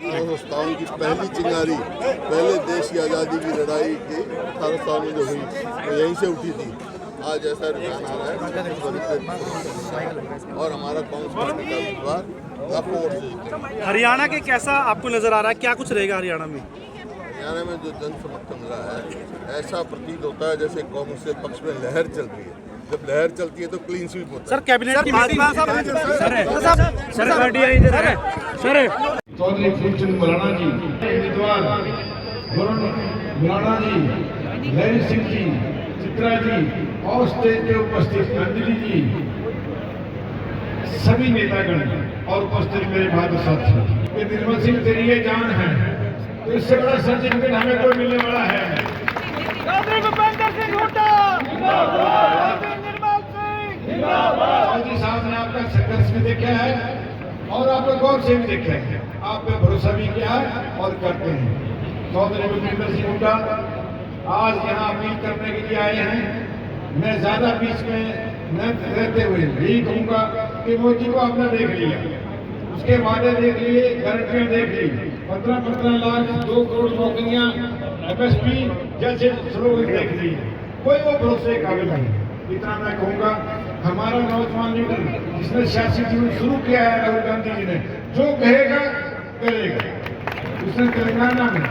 हिंदुस्तान की पहली चिंगारी पहले देश की आज़ादी की लड़ाई की 18 साल में जो हुई तो यहीं से उठी थी। आज ऐसा रुझान आ रहा है और हमारा कांग्रेस पार्टी का उम्मीदवार काफी वोट से जीतेगा। हरियाणा के कैसा आपको नजर आ रहा है, क्या कुछ रहेगा हरियाणा में? हरियाणा में जो जन समर्थन मिला है ऐसा प्रतीत होता है जैसे कांग्रेस के पक्ष में लहर चल रही है। जब लहर चलती है तो क्लीन स्वीप होता है। सर कैबिनेट की मीटिंग चौधरी फूलचंद मौलाना जी, उम्मीदवार वरुण मौलाना जी, लहरी सिंह जी, चित्रा जी और स्टेज पे उपस्थित अंजलि जी, सभी नेतागण और उपस्थित मेरे बहादुर साथी, ये निर्मल सिंह तेरी ये जान है, तो इससे बड़ा सर्टिफिकेट हमें कोई मिलने वाला है। चौधरी भूपेंद्र सिंह हुड्डा जिंदाबाद, निर्मल सिंह जिंदाबाद। चौधरी साहब ने आपका संघर्ष भी देखा है और आपने गौर से भी देखा है, आप पे भरोसा भी किया है और करते हैं। चौधरी भूपेंद्र सिंह हुड्डा आज यहाँ अपील करने के लिए आए हैं। मैं ज्यादा बीच में न रहते हुए यही कहूँगा कि मोदी को आपने देख लिया, उसके वादे देख लिए, गारंटियां देख ली, 15-15 लाख 2 करोड़ नौकरियां, MSP जैसे स्लोगन देख लिए, कोई वो भरोसे काबिल नहीं। इतना मैं कहूँगा, हमारा नौजवान लीडर जिसने सियासी जीवन शुरू किया है राहुल गांधी जी ने, जो कहेगा करेगा। उसने तेलंगाना में,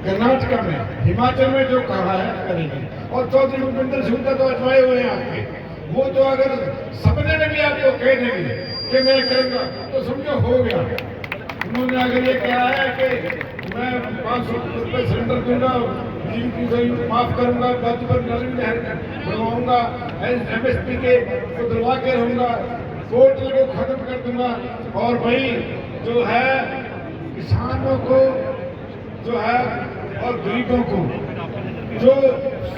कर्नाटका में, हिमाचल में जो कहा है करेंगे। और चौधरी भूपेंद्र सिंह हुड्डा तो अजमाए हुए हैं आपके, वो तो अगर सपने में भी आपको कह देंगे कि मैं करूँगा तो समझो हो गया। उन्होंने अगर ये कहा है कि मैं 500 रुपये सिलेंडर दूंगा, बिजली की सही माफ करूंगा, गज पर बढ़वाऊंगा, MSP के को दिलवा के रहूंगा, पोर्टल को खत्म कर दूंगा और भाई जो है किसानों को जो है और गरीबों को जो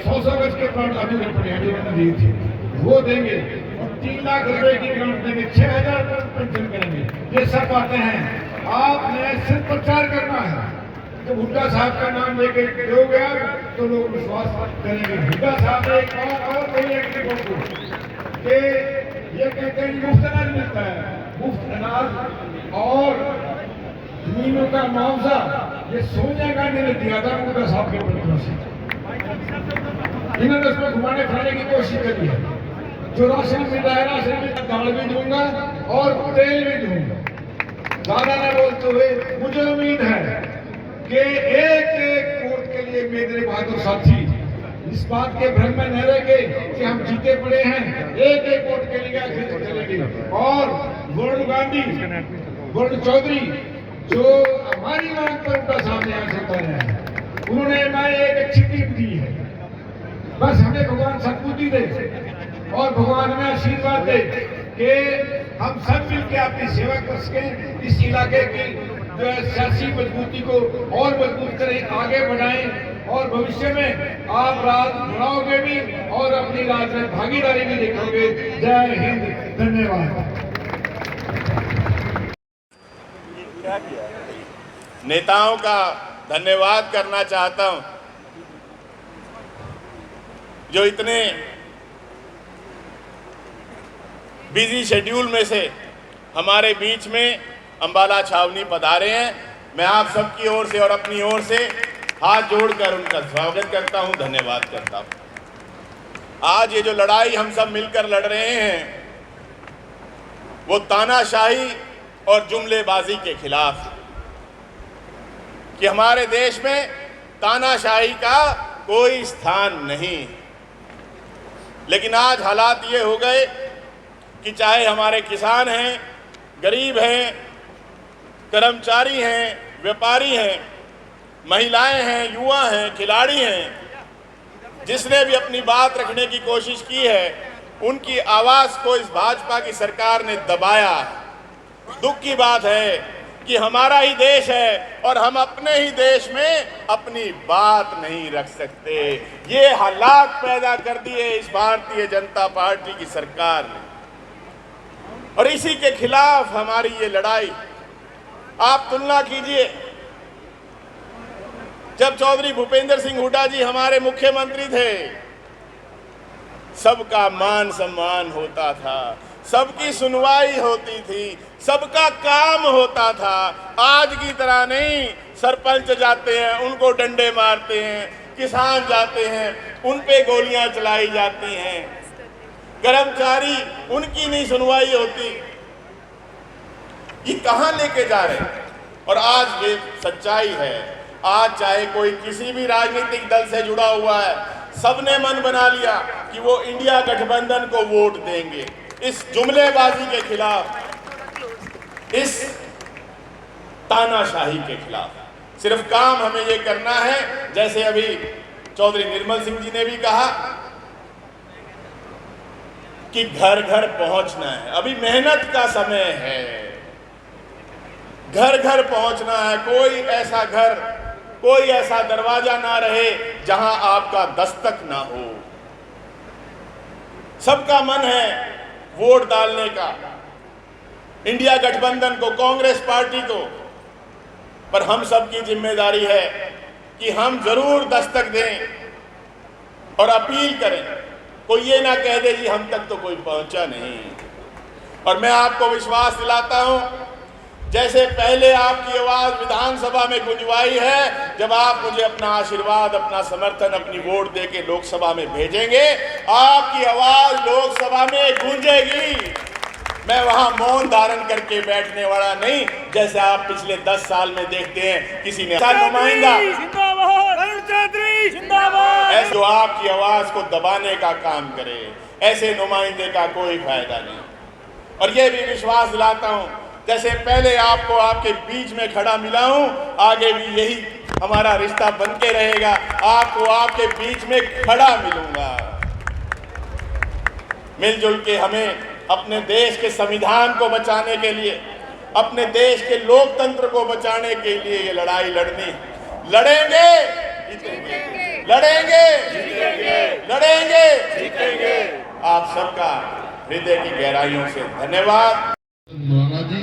100 गज के प्लांट अभी मैंने दी थी वो देंगे और 3 लाख रुपए की ग्रांट देंगे, 6000 पेंशन करेंगे। ये सब बातें हैं, आपने सिर्फ प्रचार करना है। जब हुड्डा साहब का नाम लेके दोगे तो लोग विश्वास करेंगे। हुड्डा साहब ने एक बात और कही है कि ये कहते हैं मुफ्त अनाज मिलता है, मुफ्त अनाज और जमीनों का मुआवजा ये सोनिया गांधी ने दिया था हुड्डा साहब के पत्रों से। इन्होंने उसमें घुमाने फिराने की कोशिश करी है। जो राशन मिलता है, राशन में दाल भी दूंगा और तेल भी दूंगा। ज्यादा न बोलते हुए मुझे उम्मीद है कि एक वोट के लिए मेरे बहादुर साथी इस बात के भ्रम में न रह गए कि हम जीते पड़े हैं। एक वोट के लिए आखिर चलेंगे और वरुण गांधी, वरुण चौधरी जो हमारी मांग पर उनका सामने आ सकता है, उन्होंने हमें एक अच्छी टीम दी है। बस हमें भगवान सद्बुद्धि दे और भगवान हमें आशीर्वाद दे कि हम सब मिलकर अपनी सेवा कर सकें, इस इलाके की जो है सियासी मजबूती को और मजबूत करें, आगे बढ़ाएं और भविष्य में आप राज बढ़ाओगे भी और अपनी राज में भागीदारी भी दिखाओगे। जय हिंद, धन्यवाद। नेताओं का धन्यवाद करना चाहता हूं जो इतने बिजी शेड्यूल में से हमारे बीच में अंबाला छावनी पधारे हैं। मैं आप सबकी ओर से और अपनी ओर से हाथ जोड़कर उनका स्वागत करता हूं, धन्यवाद करता हूं। आज ये जो लड़ाई हम सब मिलकर लड़ रहे हैं वो तानाशाही और जुमलेबाजी के खिलाफ है कि हमारे देश में तानाशाही का कोई स्थान नहीं। लेकिन आज हालात ये हो गए कि चाहे हमारे किसान हैं, गरीब हैं, कर्मचारी हैं, व्यापारी हैं, महिलाएं हैं, युवा हैं, खिलाड़ी हैं, जिसने भी अपनी बात रखने की कोशिश की है उनकी आवाज़ को इस भाजपा की सरकार ने दबाया। दुख की बात है कि हमारा ही देश है और हम अपने ही देश में अपनी बात नहीं रख सकते। ये हालात पैदा कर दिए इस भारतीय जनता पार्टी की सरकार ने और इसी के खिलाफ हमारी ये लड़ाई। आप तुलना कीजिए, जब चौधरी भूपेंद्र सिंह हुड्डा जी हमारे मुख्यमंत्री थे सबका मान सम्मान होता था, सबकी सुनवाई होती थी, सबका काम होता था। आज की तरह नहीं, सरपंच जाते हैं उनको डंडे मारते हैं, किसान जाते हैं उन पे गोलियां चलाई जाती हैं, कर्मचारी उनकी नहीं सुनवाई होती। ये कहां लेके जा रहे हैं? और आज ये सच्चाई है, आज चाहे कोई किसी भी राजनीतिक दल से जुड़ा हुआ है, सबने मन बना लिया कि वो इंडिया गठबंधन को वोट देंगे। इस जुमलेबाजी के खिलाफ, इस तानाशाही के खिलाफ सिर्फ काम हमें ये करना है, जैसे अभी चौधरी निर्मल सिंह जी ने भी कहा कि घर घर पहुंचना है। अभी मेहनत का समय है, घर घर पहुंचना है। कोई ऐसा घर, कोई ऐसा दरवाजा ना रहे जहां आपका दस्तक ना हो। सबका मन है वोट डालने का, इंडिया गठबंधन को, कांग्रेस पार्टी को, पर हम सबकी जिम्मेदारी है कि हम जरूर दस्तक दें और अपील करें। कोई ये ना कह दे जी हम तक तो कोई पहुंचा नहीं। और मैं आपको विश्वास दिलाता हूं, जैसे पहले आपकी आवाज विधानसभा में गुंजवाई है, जब आप मुझे अपना आशीर्वाद, अपना समर्थन, अपनी वोट देके लोकसभा में भेजेंगे, आपकी आवाज लोकसभा में गूंजेगी। मैं वहां मौन धारण करके बैठने वाला नहीं, जैसे आप पिछले 10 साल में देखते हैं किसी ने नुमाइंदा ऐसे जो आपकी आवाज को दबाने का काम करे, ऐसे नुमाइंदे का कोई फायदा नहीं। और यह भी विश्वास दिलाता हूं, जैसे पहले आपको आपके बीच में खड़ा मिला हूं, आगे भी यही हमारा रिश्ता बन के रहेगा। आपको आपके बीच में खड़ा मिलूंगा। मिलजुल के हमें अपने देश के संविधान को बचाने के लिए, अपने देश के लोकतंत्र को बचाने के लिए ये लड़ाई लड़नी। लड़ेंगे जीतेंगे, लड़ेंगे लड़ेंगे जीतेंगे। आप सबका हृदय की गहराइयों से धन्यवाद। मौलाना जी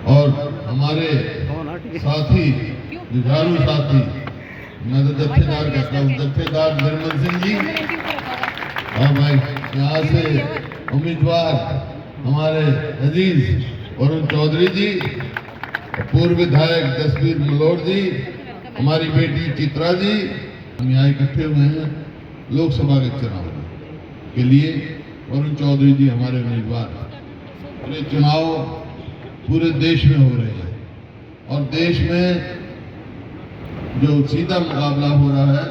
और हमारे साथी, जुझारू साथी, मैं तो जत्थेदार कहता हूँ, जत्थेदार निर्मल सिंह जी, और मैं यहाँ से उम्मीदवार हमारे अजीज वरुण चौधरी जी, पूर्व विधायक जसवीर मलोट जी, हमारी बेटी चित्रा जी, हम यहाँ इकट्ठे हुए हैं लोकसभा के चुनाव के लिए। वरुण चौधरी जी हमारे उम्मीदवार। ये चुनाव पूरे देश में हो रहे हैं और देश में जो सीधा मुकाबला हो रहा है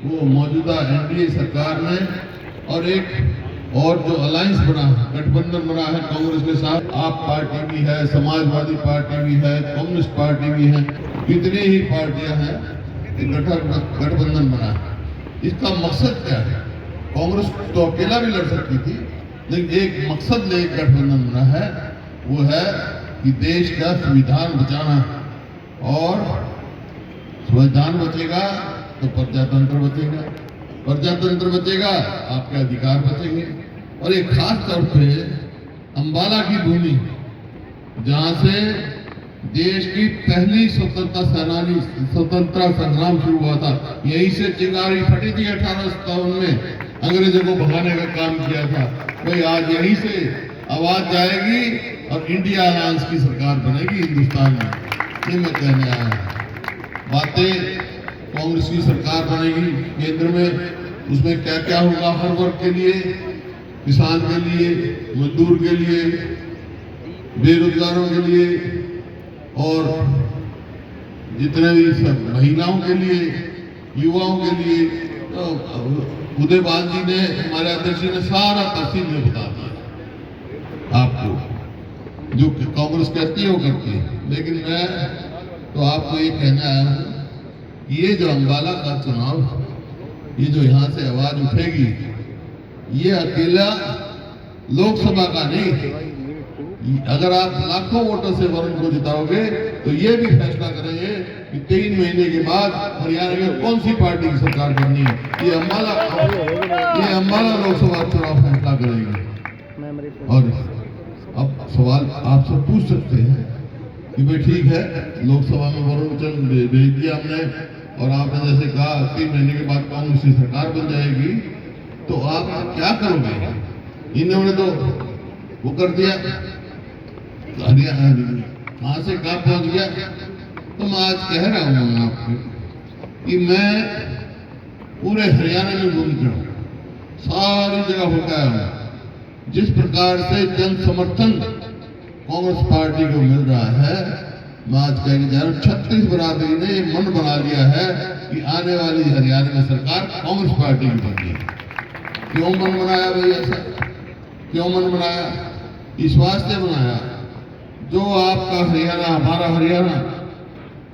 वो मौजूदा एनडीए सरकार में और एक और जो अलायंस बना है, गठबंधन बना है कांग्रेस के साथ। आप पार्टी भी है, समाजवादी पार्टी भी है, कम्युनिस्ट पार्टी भी है, कितनी ही पार्टियां हैं, गठबंधन बना है। इसका मकसद क्या है? कांग्रेस तो अकेला भी लड़ सकती थी, लेकिन एक मकसद ले गठबंधन बना है, वो है कि देश का संविधान बचाना। और संविधान बचेगा तो प्रजातंत्र बचेगा, प्रजातंत्र बचेगा आपके अधिकार बचेंगे। और एक खास तौर पे अंबाला की भूमि, जहां से देश की पहली स्वतंत्रता संग्राम शुरू हुआ था, यहीं से चिंगारी फटी थी 1857 में, अंग्रेजों को भगाने का काम किया था। भाई आज यहीं से आवाज जाएगी और इंडिया अलायंस की सरकार बनेगी हिंदुस्तान में। ये मैं कहने आया हूं। बातें कांग्रेस की सरकार बनेगी केंद्र में, उसमें क्या क्या होगा हर वर्ग के लिए, किसान के लिए, मजदूर के लिए, बेरोजगारों के लिए और जितने भी सब महिलाओं के लिए, युवाओं के लिए। तो उदयबान जी ने, हमारे अध्यक्ष जी ने सारा तफसील में बता दिया आपको, जो कांग्रेस कहती है वो करती है। लेकिन मैं तो आपको ये कहना आया हूँ, ये जो अंबाला का चुनाव, ये जो यहाँ से आवाज उठेगी, ये अकेला लोकसभा का नहीं। अगर आप लाखों वोटों से वरुण को जिताओगे तो ये भी फैसला करेंगे कि 3 महीने के बाद हरियाणा में कौन सी पार्टी की सरकार बननी है। ये अंबाला लोकसभा चुनाव फैसला करेंगे। और अब सवाल आपसे पूछ सकते हैं कि भाई ठीक है, लोकसभा में वरुण चंद भेज दिया हमने, और आपने जैसे कहा 3 महीने के बाद कांग्रेस की सरकार बन जाएगी, तो आप क्या करोगे? इन्होंने तो वो कर दिया, हरियाणा कहाँ से कहाँ पहुंच गया। तो मैं आज कह रहा हूँ आपको कि मैं पूरे हरियाणा में घूम रहा हूँ, सारी जगह होकर आया हूँ। जिस प्रकार से जन समर्थन कांग्रेस पार्टी को मिल रहा है, मैं आज कहने जा रहा हूँ 36 बरादरी ने मन बना लिया है कि आने वाली हरियाणा में सरकार कांग्रेस पार्टी की बननी है। क्यों मन बनाया भाई ऐसा, क्यों मन बनाया? इस वास्ते बनाया, जो आपका हरियाणा, हमारा हरियाणा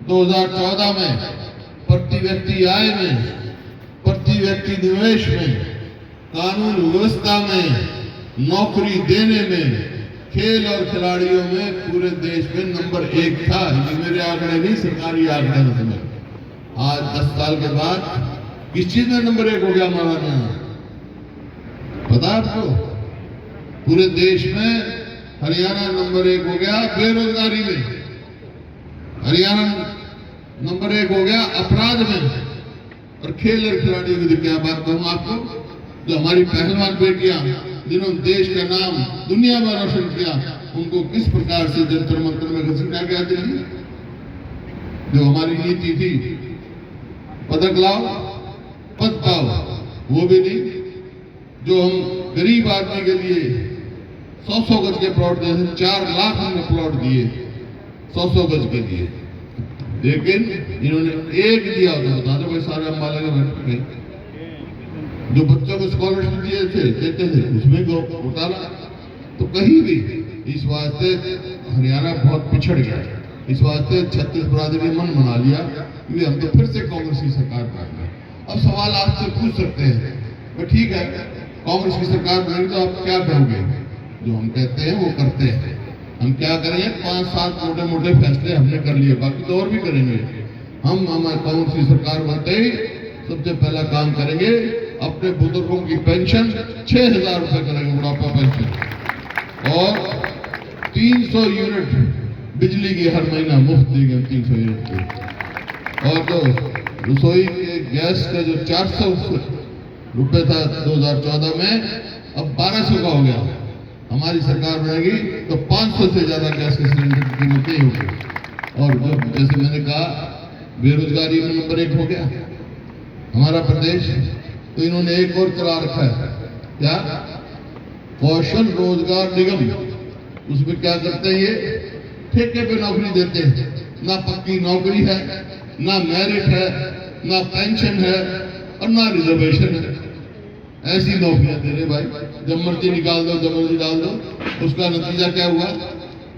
2014 में प्रति व्यक्ति आय में, प्रति व्यक्ति निवेश में, कानून व्यवस्था में, नौकरी देने में, खेल और खिलाड़ियों में पूरे देश में नंबर 1 था। ये मेरे आंकड़े नहीं, सरकारी आंकड़े में। आज 10 साल के बाद किस चीज में नंबर 1 हो गया हमारा यहाँ, पता आपको? पूरे देश में हरियाणा नंबर 1 हो गया बेरोजगारी में, हरियाणा नंबर 1 हो गया अपराध में, और खेल और खिलाड़ियों की क्या बात कहूँ आपको, जो हमारी पहलवान बेटियां जिन्होंने देश का नाम दुनिया में रोशन किया, उनको किस प्रकार से जंतर मंतर में घसीटा गया दिल्ली। जो हमारी नीति थी पदक लाओ पद पाओ, वो भी नहीं। जो हम गरीब आदमी के लिए 100-100 गज के प्लॉट दिए, 4 लाख हमने प्लॉट दिए 100-100 गज के लिए, लेकिन इन्होंने एक दिया होता, बता दो भाई सारे अम्बाला के बैठे जो बच्चों को स्कॉलरशिप दिए थे देते थे, उसमें घोटाला। तो कहीं भी इस वास्ते हरियाणा बहुत पिछड़ गया। इस वास्ते 36 बरादरी ने मन बना लिया कि हम तो फिर से कांग्रेस की सरकार बनाएंगे। अब सवाल आपसे पूछ सकते हैं, तो ठीक है कांग्रेस की सरकार बनेगी तो आप क्या करोगे? जो हम कहते हैं वो करते हैं। हम क्या करेंगे? 5-7 मोटे मोटे फैसले हमने कर लिए, बाकी तो और भी करेंगे। हम हमारे कांग्रेस की सरकार बनते ही सबसे पहला काम करेंगे, अपने बुजुर्गों की पेंशन 6,000 रुपए करेंगे, बुढ़ापा पेंशन, और 300 यूनिट बिजली की हर महीना मुफ्त देंगे 300 यूनिट की। और तो रसोई के गैस का जो 400 रुपए था 2014 में, अब 1200 का हो गया। हमारी सरकार बनेगी तो 500 से ज्यादा गैस के सिलेंडर की कीमत नहीं होगी। और जो जैसे मैंने कहा बेरोजगारी में नंबर 1 हो गया हमारा प्रदेश, तो इन्होंने एक और चला रखा है, क्या? कौशल रोजगार निगम। उसमें क्या करते हैं? ये ठेके पे नौकरी देते हैं, ना पक्की नौकरी है, ना मेरिट है, ना पेंशन है, और ना रिजर्वेशन है। ऐसी नौकरियां दे रहे भाई, जब मर्जी निकाल दो, जब मर्जी डाल दो। उसका नतीजा क्या हुआ?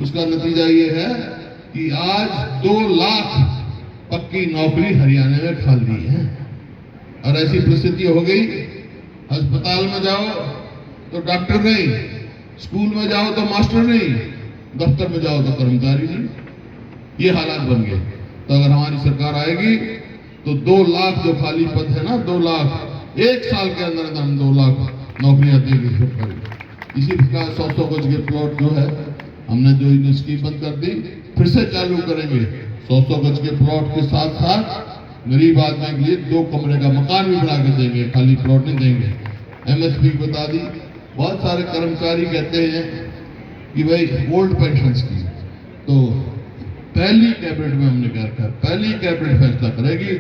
उसका नतीजा ये है कि आज 2 लाख पक्की नौकरी हरियाणा में खाली है। और ऐसी परिस्थिति हो गई, अस्पताल में जाओ तो डॉक्टर नहीं, स्कूल में जाओ तो मास्टर नहीं, दफ्तर में जाओ तो कर्मचारी नहीं। ये हालात बन गए। तो अगर हमारी सरकार आएगी तो 2 लाख जो खाली पद है ना, 2 लाख 1 साल के अंदर हम 2 लाख नौकरियां देंगे सरकारी। इसी प्रकार 100-100 गज के प्लॉट जो है हमने जो स्कीम बंद कर दी, फिर से चालू करेंगे। 100-100 गज के प्लॉट के साथ साथ गरीब आदमी के लिए 2 कमरे का मकान भी बना के देंगे, खाली प्लॉट नहीं देंगे। MSP बता दी। बहुत सारे कर्मचारी कहते हैं कि भाई ओल्ड पेंशन स्कीम, तो पहली कैबिनेट में हमने क्या रखा, पहली कैबिनेट फैसला करेगी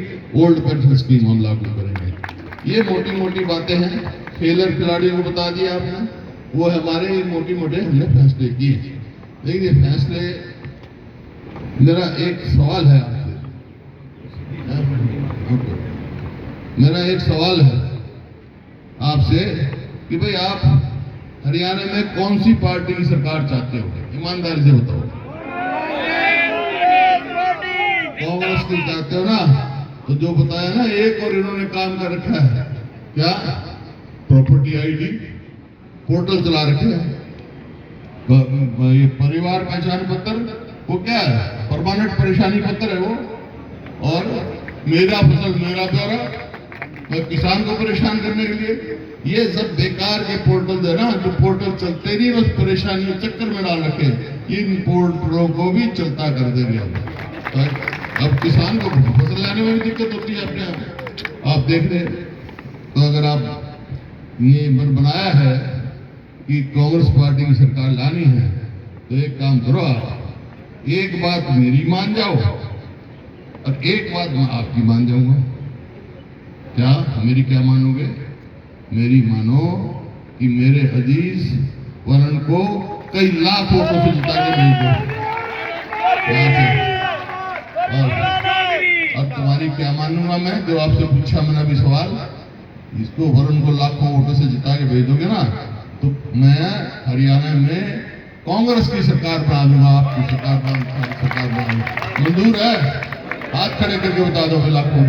ओल्ड पेंशन स्कीम हम लागू करेंगे। ये मोटी मोटी बातें हैं, खेल और खिलाड़ियों को बता दिया आपने, वो हमारे मोटी मोटे हमने फैसले किए। लेकिन ये फैसले, मेरा एक सवाल है आपसे, मेरा एक सवाल है आपसे कि भाई आप हरियाणा में कौन सी पार्टी की सरकार चाहते हो? ईमानदारी से बताओ। कांग्रेस की चाहते हो ना? तो जो बताया ना, एक और इन्होंने काम कर रखा है, क्या? प्रॉपर्टी ID पोर्टल चला रखे हैं। ये परिवार पहचान पत्र, वो क्या है? परमानेंट परेशानी पत्र है वो। और मेरा फसल मेरा ब्यौरा, किसान को परेशान करने के लिए ये सब बेकार के पोर्टल है ना, जो पोर्टल चलते नहीं, बस परेशानी चक्कर में डाल रखे। इन पोर्टलों को भी चलता कर देंगे हम। अब किसान को फसल लाने में भी दिक्कत होती है अपने आप देख रहे। तो अगर आप ये बनाया है कि कांग्रेस पार्टी की सरकार लानी है तो एक काम करो आप, एक बात मेरी मान जाओ और एक बात मैं आपकी मान जाऊंगा। क्या मेरी क्या मानोगे? मेरी मानो कि मेरे अजीज वरण को कई लाख वोटों से जिता के भेज दो। और तुम्हारी क्या मानूंगा मैं, जो आपसे पूछा मैंने अभी सवाल, इसको वरुण को लाखों वोटों से जिता के भेज दोगे ना तो मैं हरियाणा में कांग्रेस की सरकार बना दूंगा, आपकी सरकार बना दूंगा। मंजूर है? हाथ खड़े करके बता दो लाखों।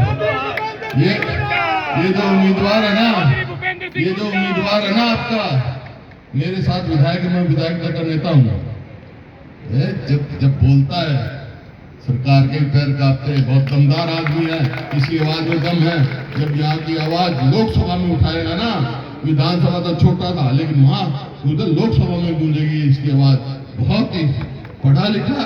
ये जो उम्मीदवार है ना, आपका मेरे साथ विधायक, मैं विधायक दल का नेता हूँ, जब बोलता है सरकार के पैर कांपते हैं, बहुत दमदार आदमी है, इसकी आवाज में दम है। जब यहाँ की आवाज लोकसभा में उठाएगा ना, विधानसभा तो छोटा था लेकिन वहाँ उधर लोकसभा में गूंजेगी इसकी आवाज। बहुत ही पढ़ा लिखा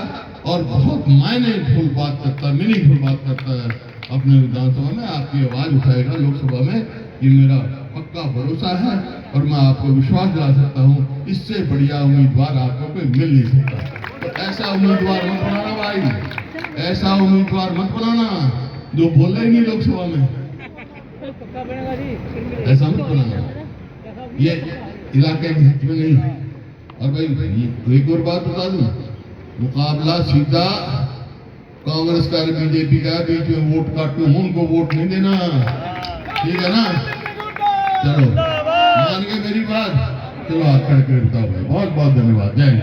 और बहुत मायनेफुल बात करता है, मीनिंगफुल बात करता है। अपने विधानसभा में आपकी आवाज उठाएगा लोकसभा में, ये मेरा पक्का भरोसा है और मैं आपको विश्वास दिला सकता हूँ, इससे बढ़िया उम्मीदवार आपको कोई मिल नहीं सकता। तो ऐसा उम्मीदवार मत बनाना भाई, ऐसा उम्मीदवार मत बनाना जो बोले ही नहीं लोकसभा में, ऐसा मत बनाना, ये इलाके के हित में नहीं है। और भाई एक और बात बता दूं, मुकाबला सीधा कांग्रेस का बीजेपी का, बीच में वोट काटू, उनको वोट नहीं देना, ठीक है ना? चलो मान गए मेरी बात, चलो हाथ खड़े कर बताओ भाई। बहुत बहुत धन्यवाद, जय हिंद।